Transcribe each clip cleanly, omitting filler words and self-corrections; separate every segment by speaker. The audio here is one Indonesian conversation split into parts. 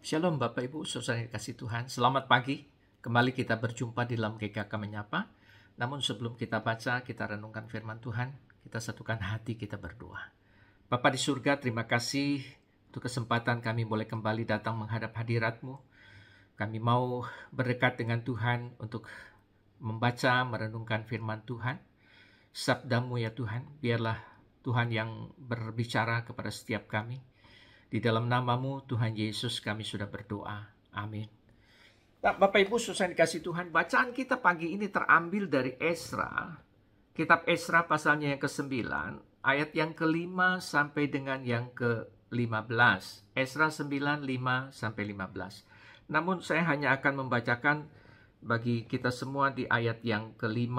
Speaker 1: Shalom Bapak Ibu, saudara yang dikasih Tuhan. Selamat pagi. Kembali kita berjumpa di dalam GKK Menyapa. Namun sebelum kita baca, kita renungkan firman Tuhan. Kita satukan hati, kita berdoa. Bapa di surga, terima kasih untuk kesempatan kami boleh kembali datang menghadap hadirat-Mu. Kami mau berdekat dengan Tuhan untuk membaca, merenungkan firman Tuhan. Sabda-Mu ya Tuhan, biarlah Tuhan yang berbicara kepada setiap kami. Di dalam nama-Mu Tuhan Yesus kami sudah berdoa. Amin. Nah, Bapak Ibu saudara dikasih Tuhan, bacaan kita pagi ini terambil dari Esra. Kitab Esra pasalnya yang ke-9, ayat yang ke-5 sampai dengan yang ke-15. Esra 9, 5 sampai 15. Namun saya hanya akan membacakan bagi kita semua di ayat yang ke-5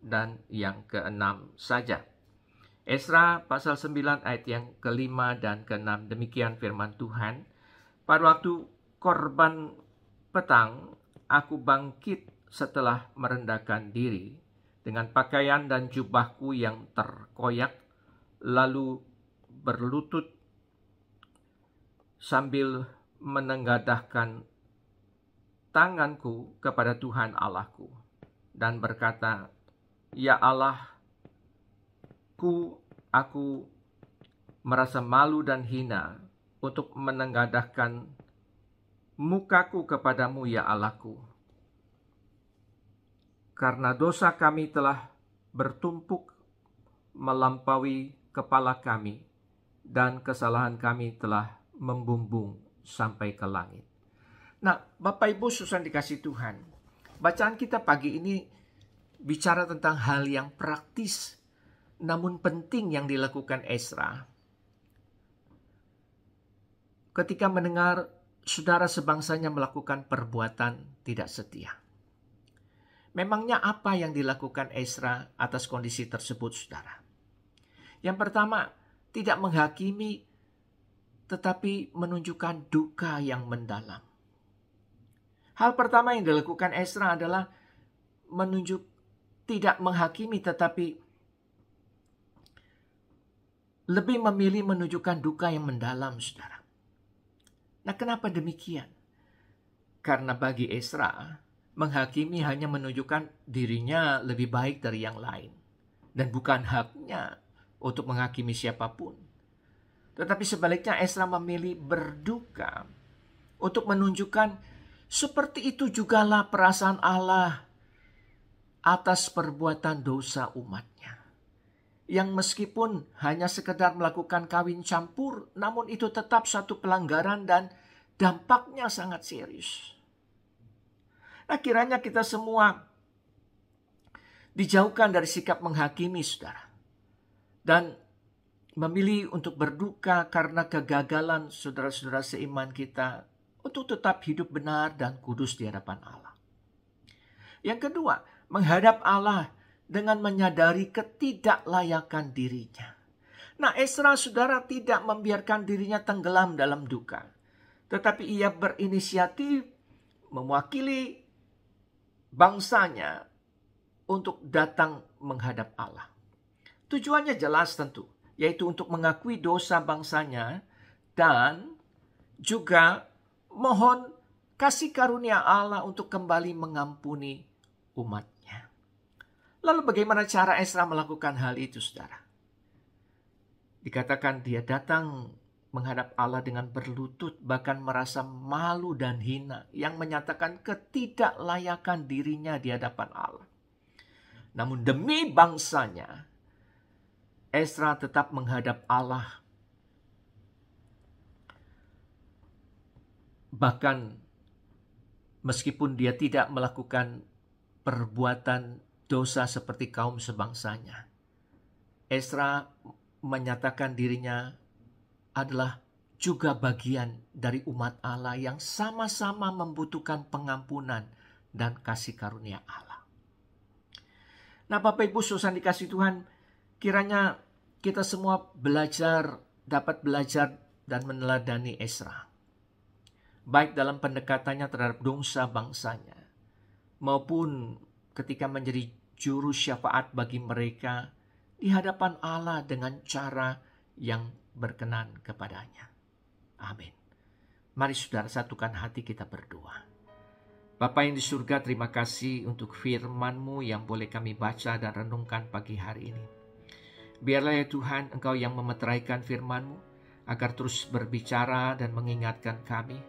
Speaker 1: dan yang ke-6 saja. Esra pasal 9 ayat yang ke-5 dan ke-6. Demikian firman Tuhan. Pada waktu korban petang, aku bangkit setelah merendahkan diri dengan pakaian dan jubahku yang terkoyak, lalu berlutut sambil menengadahkan tanganku kepada Tuhan Allahku dan berkata, "Ya Allah, aku merasa malu dan hina untuk menengadahkan mukaku kepadamu ya Allahku. Karena dosa kami telah bertumpuk melampaui kepala kami dan kesalahan kami telah membumbung sampai ke langit." Nah, Bapak Ibu saudara dikasih Tuhan, bacaan kita pagi ini bicara tentang hal yang praktis namun penting yang dilakukan Esra ketika mendengar saudara sebangsanya melakukan perbuatan tidak setia. Memangnya apa yang dilakukan Esra atas kondisi tersebut, saudara? Yang pertama, tidak menghakimi tetapi menunjukkan duka yang mendalam. Hal pertama yang dilakukan Esra adalah tidak menghakimi tetapi lebih memilih menunjukkan duka yang mendalam, saudara. Nah, kenapa demikian? Karena bagi Esra, menghakimi hanya menunjukkan dirinya lebih baik dari yang lain. Dan bukan haknya untuk menghakimi siapapun. Tetapi sebaliknya Esra memilih berduka untuk menunjukkan seperti itu jugalah perasaan Allah atas perbuatan dosa umatnya. Yang meskipun hanya sekedar melakukan kawin campur, namun itu tetap satu pelanggaran dan dampaknya sangat serius. Nah, kiranya kita semua dijauhkan dari sikap menghakimi, saudara. Dan memilih untuk berduka karena kegagalan saudara-saudara seiman kita untuk tetap hidup benar dan kudus di hadapan Allah. Yang kedua, menghadap Allah dengan menyadari ketidaklayakan dirinya. Nah, Esra saudara tidak membiarkan dirinya tenggelam dalam duka. Tetapi ia berinisiatif mewakili bangsanya untuk datang menghadap Allah. Tujuannya jelas tentu, yaitu untuk mengakui dosa bangsanya dan juga mohon kasih karunia Allah untuk kembali mengampuni umat. Lalu bagaimana cara Esra melakukan hal itu, saudara? Dikatakan dia datang menghadap Allah dengan berlutut, bahkan merasa malu dan hina, yang menyatakan ketidaklayakan dirinya di hadapan Allah. Namun demi bangsanya, Esra tetap menghadap Allah. Bahkan meskipun dia tidak melakukan perbuatan dosa seperti kaum sebangsanya, Esra menyatakan dirinya adalah juga bagian dari umat Allah yang sama-sama membutuhkan pengampunan dan kasih karunia Allah. Nah, Bapak Ibu saudara dikasih Tuhan, kiranya kita semua dapat belajar dan meneladani Esra, baik dalam pendekatannya terhadap dosa bangsanya, maupun ketika menjadi juru syafaat bagi mereka di hadapan Allah dengan cara yang berkenan kepadanya. Amin. Mari saudara satukan hati kita berdoa. Bapa yang di surga, terima kasih untuk firman-Mu yang boleh kami baca dan renungkan pagi hari ini. Biarlah ya Tuhan, Engkau yang memeteraikan firman-Mu, agar terus berbicara dan mengingatkan kami,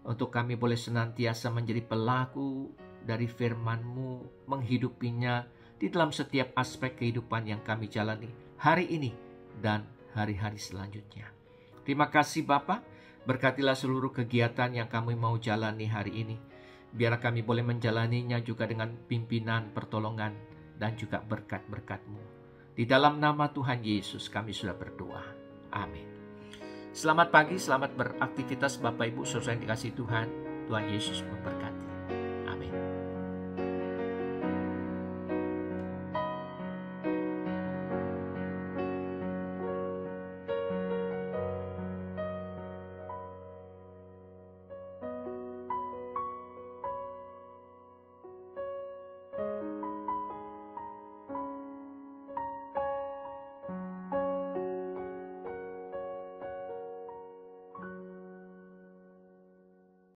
Speaker 1: untuk kami boleh senantiasa menjadi pelaku dari firman-Mu, menghidupinya di dalam setiap aspek kehidupan yang kami jalani hari ini dan hari-hari selanjutnya. Terima kasih Bapa, berkatilah seluruh kegiatan yang kami mau jalani hari ini. Biar kami boleh menjalaninya juga dengan pimpinan, pertolongan, dan juga berkat-berkat-Mu. Di dalam nama Tuhan Yesus kami sudah berdoa. Amin. Selamat pagi, selamat beraktivitas Bapak Ibu saudara yang dikasihi Tuhan. Tuhan Yesus memberkati.